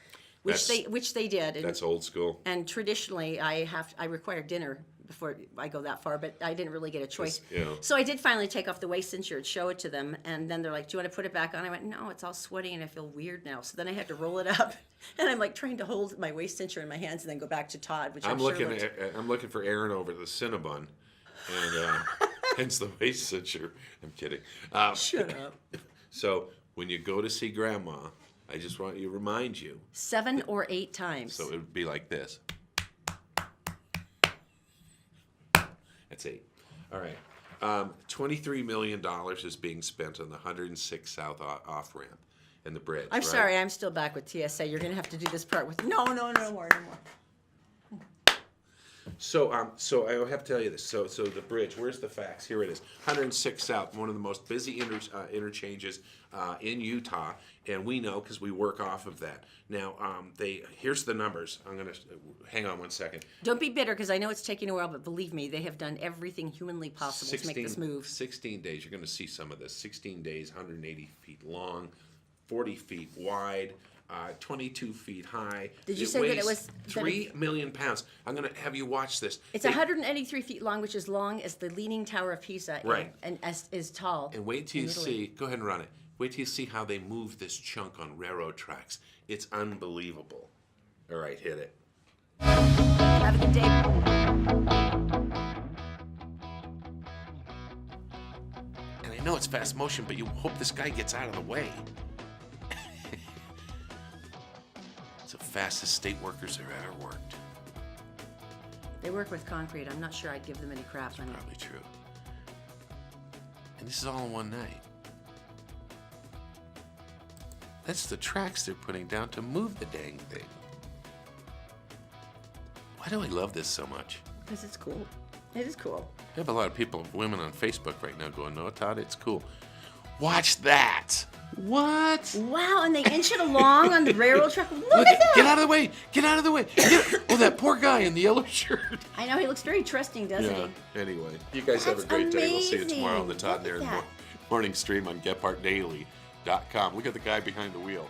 which they did. That's old school. And traditionally, I require dinner before I go that far, but I didn't really get a choice. Yeah. So I did finally take off the waist cincher and show it to them, and then they're like, "Do you want to put it back on?" I went, "No, it's all sweaty and I feel weird now." So then I had to roll it up, and I'm like trying to hold my waist cincher in my hands and then go back to Todd, which I'm looking for Erin over the Cinnabon, and hence the waist cincher. I'm kidding. Shut up. So when you go to see Grandma, I just want to remind you. 7 or 8 times. So it would be like this. That's 8. All right. $23 million is being spent on the 106 South off-ramp and the bridge. I'm right? sorry, I'm still back with TSA. You're gonna have to do this part with no more. So I have to tell you this. So the bridge. Where's the facts? Here it is. 106 South, one of the most busy interchanges in Utah, and we know because we work off of that. Now, here's the numbers. I'm gonna hang on one second. Don't be bitter, because I know it's taking a while, but believe me, they have done everything humanly possible to make this move. 16 days. You're gonna see some of this. 16 days, 180 feet long, 40 feet wide. 22 feet high. Did you say that it weighs was 3 million pounds? I'm going to have you watch this. It's 183 feet long, which is long as the Leaning Tower of Pisa, Right. and as is tall. And wait till you in Italy. see. Go ahead and run it. Wait till you see how they move this chunk on railroad tracks. It's unbelievable. All right, hit it. Have a good day. And I know it's fast motion, but you hope this guy gets out of the way. It's the fastest state workers have ever worked. They work with concrete. I'm not sure I'd give them any crap on it. Probably true. And this is all in one night. That's the tracks they're putting down to move the dang thing. Why do I love this so much? Because it's cool. It is cool. I have a lot of women on Facebook right now going, "No, Todd, it's cool." Watch that. What? Wow, and they inch it along on the railroad track. Look Look, at that! get out of the way. Get out of the way. Oh, that poor guy in the yellow shirt. I know, he looks very trusting, doesn't Yeah. he? Anyway, you guys have a That's great day. We'll see you amazing. tomorrow on the Todd and Look at Erin that. morning stream on GetPartDaily.com. Look at the guy behind the wheel.